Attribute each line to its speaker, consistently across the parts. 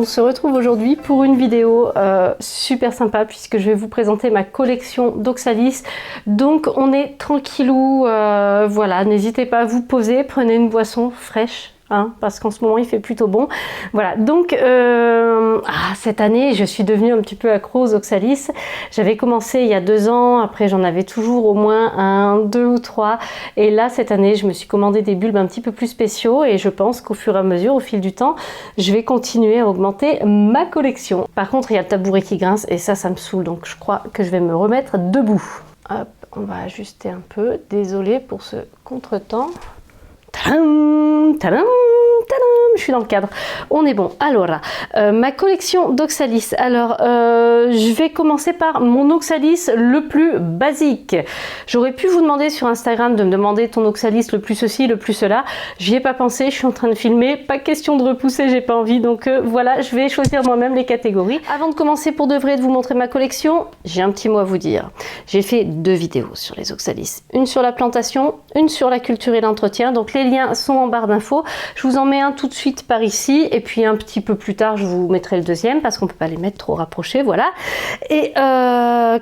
Speaker 1: se retrouve aujourd'hui pour une vidéo super sympa puisque je vais vous présenter ma collection d'Oxalis. Donc on est tranquillou, voilà, n'hésitez pas à vous poser, prenez une boisson fraîche. Hein, parce qu'en ce moment il fait plutôt bon. Voilà, donc cette année je suis devenue un petit peu accro aux Oxalis. J'avais commencé il y a 2 ans, après j'en avais toujours au moins 2 ou 3. Et là cette année je me suis commandé des bulbes un petit peu plus spéciaux et je pense qu'au fur et à mesure, au fil du temps, je vais continuer à augmenter ma collection. Par contre il y a le tabouret qui grince et ça me saoule, donc je crois que je vais me remettre debout. Hop, on va ajuster un peu, désolée pour ce contretemps. Tadam, tadam, tadam, je suis dans le cadre, on est bon. Alors ma collection d'Oxalis, alors je vais commencer par mon Oxalis le plus basique. J'aurais pu vous demander sur Instagram de me demander ton Oxalis le plus ceci, le plus cela, j'y ai pas pensé, je suis en train de filmer, pas question de repousser, j'ai pas envie, donc voilà, je vais choisir moi-même les catégories. Avant de commencer pour de vrai et de vous montrer ma collection, j'ai un petit mot à vous dire. J'ai fait 2 vidéos sur les Oxalis, une sur la plantation, une sur la culture et l'entretien, donc les liens sont en barre d'infos. Je vous en mets un tout de suite par ici et puis un petit peu plus tard je vous mettrai le deuxième parce qu'on peut pas les mettre trop rapprochés, voilà. Et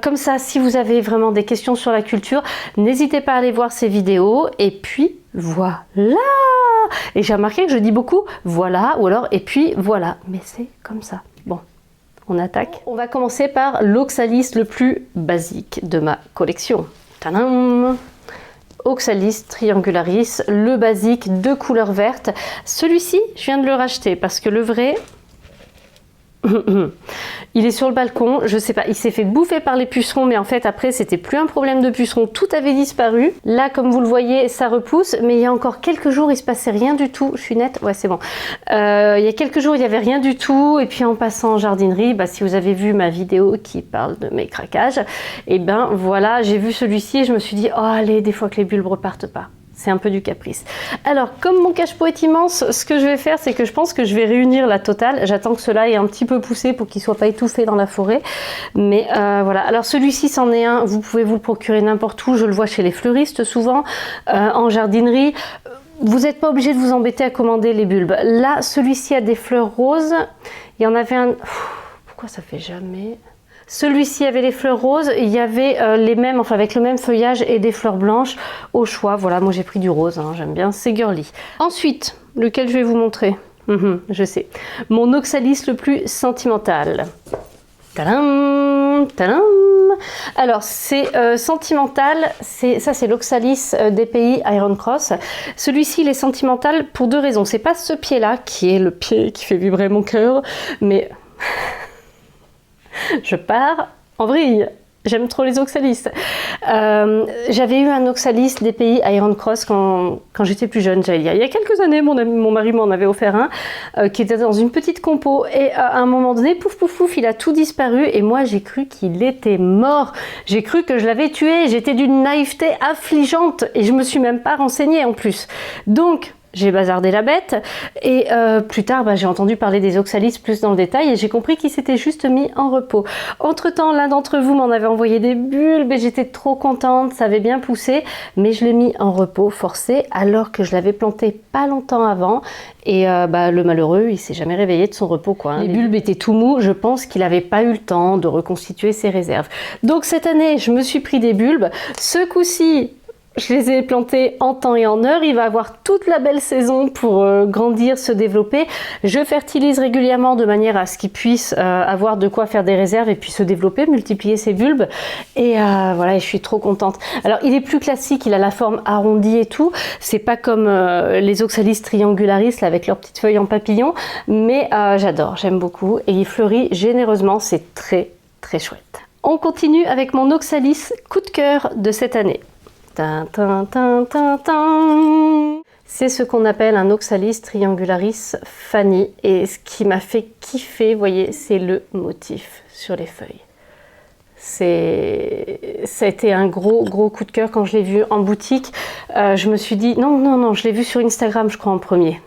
Speaker 1: comme ça, si vous avez vraiment des questions sur la culture, n'hésitez pas à aller voir ces vidéos. Et puis voilà. Et j'ai remarqué que je dis beaucoup voilà ou alors et puis voilà, mais c'est comme ça. Bon, on attaque. On va commencer par l'Oxalis le plus basique de ma collection. Tadam! Oxalis triangularis, le basique de couleur verte. Celui-ci, je viens de le racheter parce que le vrai, il est sur le balcon, je sais pas, il s'est fait bouffer par les pucerons, mais en fait après c'était plus un problème de pucerons, tout avait disparu. Là comme vous le voyez ça repousse, mais il y a encore quelques jours il se passait rien du tout. Je suis nette, ouais c'est bon. Il y a quelques jours il n'y avait rien du tout, et puis en passant en jardinerie, bah, si vous avez vu ma vidéo qui parle de mes craquages, et ben voilà, j'ai vu celui-ci et je me suis dit oh allez, des fois que les bulbes repartent pas. C'est un peu du caprice. Alors, comme mon cache-pot est immense, ce que je vais faire, c'est que je pense que je vais réunir la totale. J'attends que cela ait un petit peu poussé pour qu'il ne soit pas étouffé dans la forêt. Mais voilà. Alors, celui-ci, c'en est un. Vous pouvez vous le procurer n'importe où. Je le vois chez les fleuristes souvent, en jardinerie. Vous n'êtes pas obligé de vous embêter à commander les bulbes. Là, celui-ci a des fleurs roses. Il y en avait un... Pourquoi ça fait jamais... Celui-ci avait les fleurs roses, il y avait les mêmes, enfin avec le même feuillage et des fleurs blanches au choix. Voilà, moi j'ai pris du rose, hein, j'aime bien, c'est girly. Ensuite, lequel je vais vous montrer, je sais, mon Oxalis le plus sentimental. Tadam, tadam. Alors c'est sentimental, ça c'est l'Oxalis des pays Iron Cross. Celui-ci il est sentimental pour 2 raisons. C'est pas ce pied-là qui est le pied qui fait vibrer mon cœur, mais... Je pars en vrille. J'aime trop les Oxalis. J'avais eu un Oxalis des pays Iron Cross quand j'étais plus jeune. Il y a quelques années, mon mari m'en avait offert un qui était dans une petite compo. Et à un moment donné, pouf pouf pouf, il a tout disparu. Et moi, j'ai cru qu'il était mort. J'ai cru que je l'avais tué. J'étais d'une naïveté affligeante. Et je me suis même pas renseignée en plus. Donc... j'ai bazardé la bête et plus tard j'ai entendu parler des Oxalis plus dans le détail et j'ai compris qu'il s'était juste mis en repos. Entre temps, l'un d'entre vous m'en avait envoyé des bulbes et j'étais trop contente, ça avait bien poussé, mais je l'ai mis en repos forcé alors que je l'avais planté pas longtemps avant et le malheureux il s'est jamais réveillé de son repos quoi. Les bulbes étaient tout mous, je pense qu'il n'avait pas eu le temps de reconstituer ses réserves. Donc cette année je me suis pris des bulbes, ce coup-ci je les ai plantés en temps et en heure. Il va avoir toute la belle saison pour grandir, se développer. Je fertilise régulièrement de manière à ce qu'il puisse avoir de quoi faire des réserves et puis se développer, multiplier ses bulbes. Et voilà, et je suis trop contente. Alors, il est plus classique, il a la forme arrondie et tout. C'est pas comme les Oxalis triangularis là, avec leurs petites feuilles en papillon. Mais j'adore, j'aime beaucoup. Et il fleurit généreusement, c'est très très chouette. On continue avec mon Oxalis coup de cœur de cette année. C'est ce qu'on appelle un Oxalis triangularis Fanny et ce qui m'a fait kiffer, vous voyez, c'est le motif sur les feuilles. Ça a été un gros coup de cœur quand je l'ai vu en boutique. Je me suis dit non, je l'ai vu sur Instagram je crois en premier.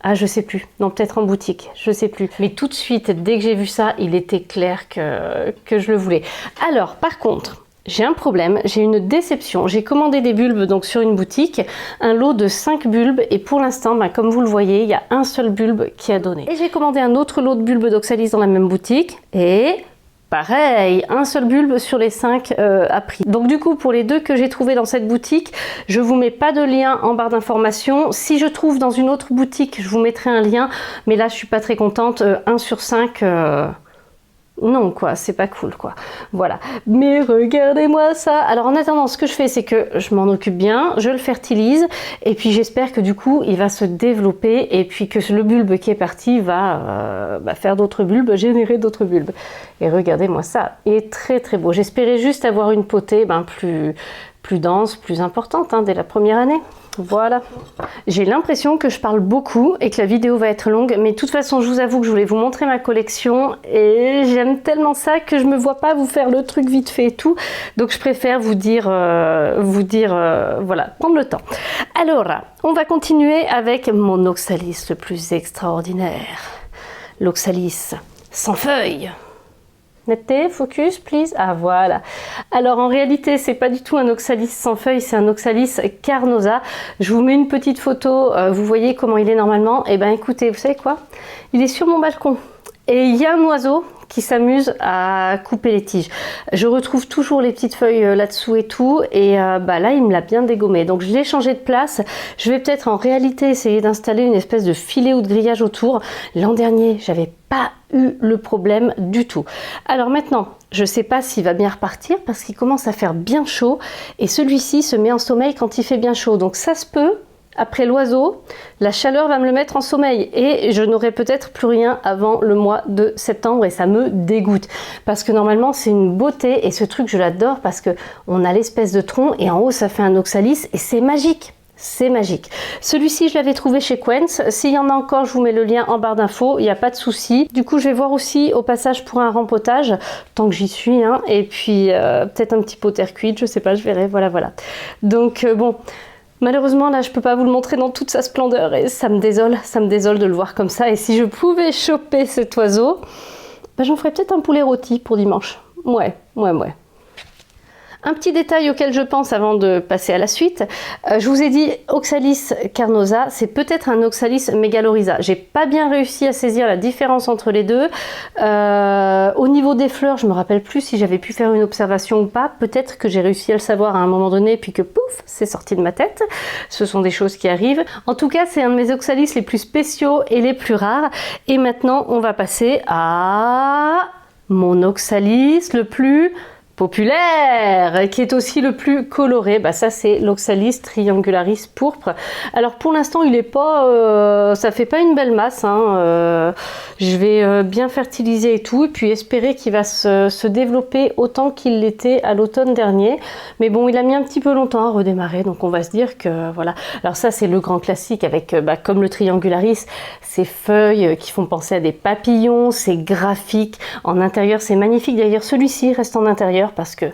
Speaker 1: Ah, je sais plus. Non, peut-être en boutique, je sais plus. Mais tout de suite, dès que j'ai vu ça, il était clair que je le voulais. Alors, par contre, j'ai un problème, j'ai une déception. J'ai commandé des bulbes donc sur une boutique, un lot de 5 bulbes et pour l'instant, ben, comme vous le voyez, il y a un seul bulbe qui a donné. Et j'ai commandé un autre lot de bulbes d'Oxalis dans la même boutique et pareil, un seul bulbe sur les 5 a pris. Donc du coup, pour les 2 que j'ai trouvés dans cette boutique, je vous mets pas de lien en barre d'informations. Si je trouve dans une autre boutique, je vous mettrai un lien. Mais là, je suis pas très contente. 1 sur 5... non quoi, c'est pas cool quoi. Voilà. Mais regardez-moi ça. Alors en attendant, ce que je fais, c'est que je m'en occupe bien, je le fertilise et puis j'espère que du coup, il va se développer et puis que le bulbe qui est parti va faire d'autres bulbes, générer d'autres bulbes. Et regardez-moi ça, il est très très beau. J'espérais juste avoir une potée plus dense, plus importante dès la première année. Voilà. J'ai l'impression que je parle beaucoup et que la vidéo va être longue, mais de toute façon, je vous avoue que je voulais vous montrer ma collection et j'aime tellement ça que je me vois pas vous faire le truc vite fait et tout. Donc, je préfère vous dire, voilà, prendre le temps. Alors, on va continuer avec mon Oxalis le plus extraordinaire. L'Oxalis sans feuilles. Netteté, focus, please. Ah voilà. Alors en réalité, c'est pas du tout un Oxalis sans feuilles, c'est un Oxalis carnosa. Je vous mets une petite photo, vous voyez comment il est normalement. Et ben écoutez, vous savez quoi? Il est sur mon balcon. Et il y a un oiseau qui s'amuse à couper les tiges. Je retrouve toujours les petites feuilles là-dessous et tout. Et là, il me l'a bien dégommé. Donc je l'ai changé de place. Je vais peut-être en réalité essayer d'installer une espèce de filet ou de grillage autour. L'an dernier, j'avais pas eu le problème du tout. Alors maintenant, je sais pas s'il va bien repartir parce qu'il commence à faire bien chaud. Et celui-ci se met en sommeil quand il fait bien chaud. Donc ça se peut. Après l'oiseau, la chaleur va me le mettre en sommeil et je n'aurai peut-être plus rien avant le mois de septembre et ça me dégoûte parce que normalement c'est une beauté et ce truc je l'adore parce que on a l'espèce de tronc et en haut ça fait un oxalis et c'est magique. C'est magique. Celui-ci, je l'avais trouvé chez Quence. S'il y en a encore, je vous mets le lien en barre d'infos. Il n'y a pas de souci. Du coup, je vais voir aussi au passage pour un rempotage, tant que j'y suis. Et puis, peut-être un petit pot terre cuite. Je sais pas, je verrai. Voilà, voilà. Donc, bon... Malheureusement, là, je peux pas vous le montrer dans toute sa splendeur et ça me désole de le voir comme ça. Et si je pouvais choper cet oiseau, j'en ferais peut-être un poulet rôti pour dimanche. Ouais. Un petit détail auquel je pense avant de passer à la suite, je vous ai dit Oxalis carnosa, c'est peut-être un Oxalis megalorhiza. J'ai pas bien réussi à saisir la différence entre les deux. Au niveau des fleurs, je me rappelle plus si j'avais pu faire une observation ou pas. Peut-être que j'ai réussi à le savoir à un moment donné, puis que pouf, c'est sorti de ma tête. Ce sont des choses qui arrivent. En tout cas, c'est un de mes Oxalis les plus spéciaux et les plus rares. Et maintenant, on va passer à mon Oxalis le plus populaire, qui est aussi le plus coloré. Ça c'est l'Oxalis triangularis pourpre. Alors pour l'instant il est pas, ça fait pas une belle masse. Je vais bien fertiliser et tout, et puis espérer qu'il va se développer autant qu'il l'était à l'automne dernier. Mais bon, il a mis un petit peu longtemps à redémarrer, donc on va se dire que voilà. Alors ça c'est le grand classique avec, comme le triangularis, ces feuilles qui font penser à des papillons, c'est graphique. En intérieur c'est magnifique. D'ailleurs celui-ci reste en intérieur parce que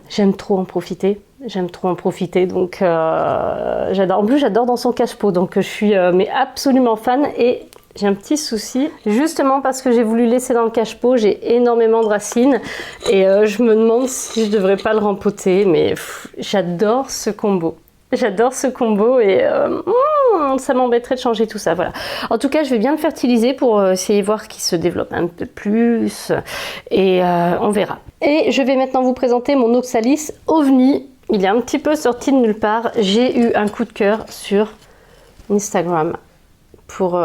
Speaker 1: j'aime trop en profiter. Donc j'adore. En plus j'adore dans son cache-pot, donc je suis mais absolument fan. Et j'ai un petit souci, justement parce que j'ai voulu laisser dans le cache-pot, j'ai énormément de racines et je me demande si je devrais pas le rempoter, mais j'adore ce combo. J'adore ce combo et ça m'embêterait de changer tout ça, voilà. En tout cas, je vais bien le fertiliser pour essayer de voir qu'il se développe un peu plus et on verra. Et je vais maintenant vous présenter mon Oxalis ovni. Il est un petit peu sorti de nulle part. J'ai eu un coup de cœur sur Instagram pour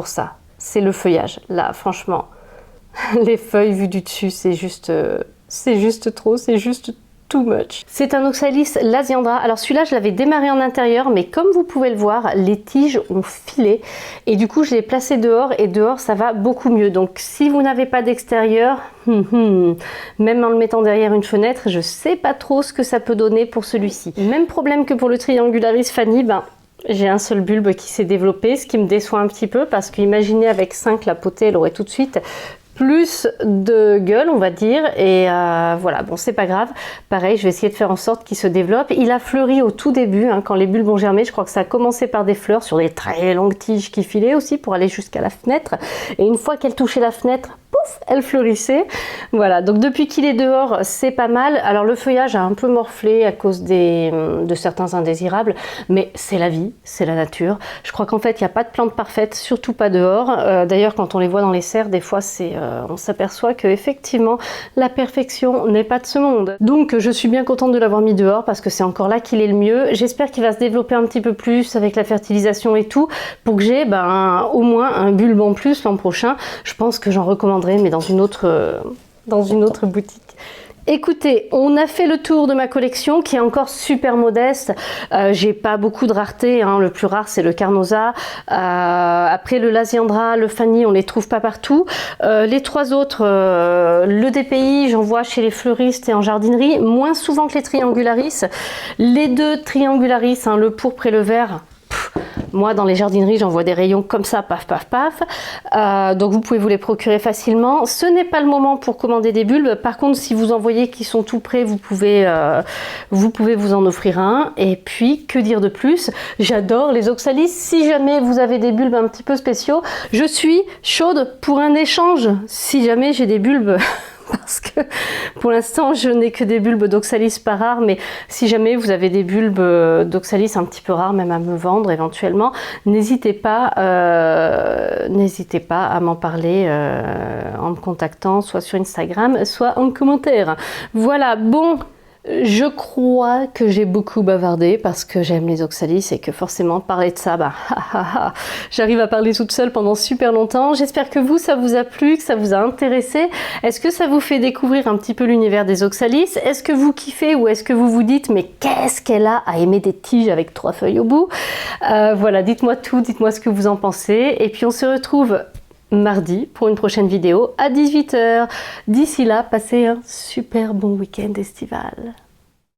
Speaker 1: ça. C'est le feuillage. Là, franchement, les feuilles vues du dessus, c'est juste trop, c'est juste too much. C'est un Oxalis lasiandra. Alors celui-là, je l'avais démarré en intérieur, mais comme vous pouvez le voir, les tiges ont filé. Et du coup, je l'ai placé dehors, et dehors, ça va beaucoup mieux. Donc si vous n'avez pas d'extérieur, même en le mettant derrière une fenêtre, je sais pas trop ce que ça peut donner pour celui-ci. Même problème que pour le Triangularis Fanny, j'ai un seul bulbe qui s'est développé, ce qui me déçoit un petit peu, parce qu'imaginez avec 5, la potée, elle aurait tout de suite plus de gueule, on va dire, et voilà, bon, c'est pas grave. Pareil, je vais essayer de faire en sorte qu'il se développe. Il a fleuri au tout début, hein, quand les bulbes ont germé. Je crois que ça a commencé par des fleurs sur des très longues tiges qui filaient aussi pour aller jusqu'à la fenêtre. Et une fois qu'elle touchait la fenêtre, pouf, elle fleurissait. Voilà, donc depuis qu'il est dehors, c'est pas mal. Alors le feuillage a un peu morflé à cause de certains indésirables, mais c'est la vie, c'est la nature. Je crois qu'en fait, il n'y a pas de plante parfaite, surtout pas dehors. D'ailleurs, quand on les voit dans les serres, des fois, on s'aperçoit que effectivement, la perfection n'est pas de ce monde. Donc, je suis bien contente de l'avoir mis dehors parce que c'est encore là qu'il est le mieux. J'espère qu'il va se développer un petit peu plus avec la fertilisation et tout, pour que j'ai au moins un bulbe en plus l'an prochain. Je pense que j'en recommanderais, mais dans une autre boutique. Écoutez, on a fait le tour de ma collection qui est encore super modeste. J'ai pas beaucoup de rareté, hein. Le plus rare c'est le Carnosa. Après le Lasiandra, le Fanny, on les trouve pas partout. Les trois autres, le DPI, j'en vois chez les fleuristes et en jardinerie, moins souvent que les Triangularis. Les deux Triangularis, hein, le pourpre et le vert. Moi, dans les jardineries, j'en vois des rayons comme ça, paf, paf, paf. Donc, vous pouvez vous les procurer facilement. Ce n'est pas le moment pour commander des bulbes. Par contre, si vous en voyez qui sont tout prêts, vous pouvez vous en offrir un. Et puis, que dire de plus? J'adore les Oxalis. Si jamais vous avez des bulbes un petit peu spéciaux, je suis chaude pour un échange. Si jamais j'ai des bulbes... parce que pour l'instant je n'ai que des bulbes d'Oxalis pas rares, mais si jamais vous avez des bulbes d'Oxalis un petit peu rares même à me vendre éventuellement, n'hésitez pas à m'en parler en me contactant soit sur Instagram soit en commentaire. Voilà, bon, je crois que j'ai beaucoup bavardé parce que j'aime les Oxalis et que forcément parler de ça, j'arrive à parler toute seule pendant super longtemps. J'espère que vous, ça vous a plu, que ça vous a intéressé. Est-ce que ça vous fait découvrir un petit peu l'univers des Oxalis? Est-ce que vous kiffez ou est-ce que vous vous dites mais qu'est-ce qu'elle a à aimer des tiges avec 3 feuilles au bout? Voilà, dites-moi tout, dites-moi ce que vous en pensez. Et puis on se retrouve mardi pour une prochaine vidéo à 18 h. D'ici là, passez un super bon week-end estival.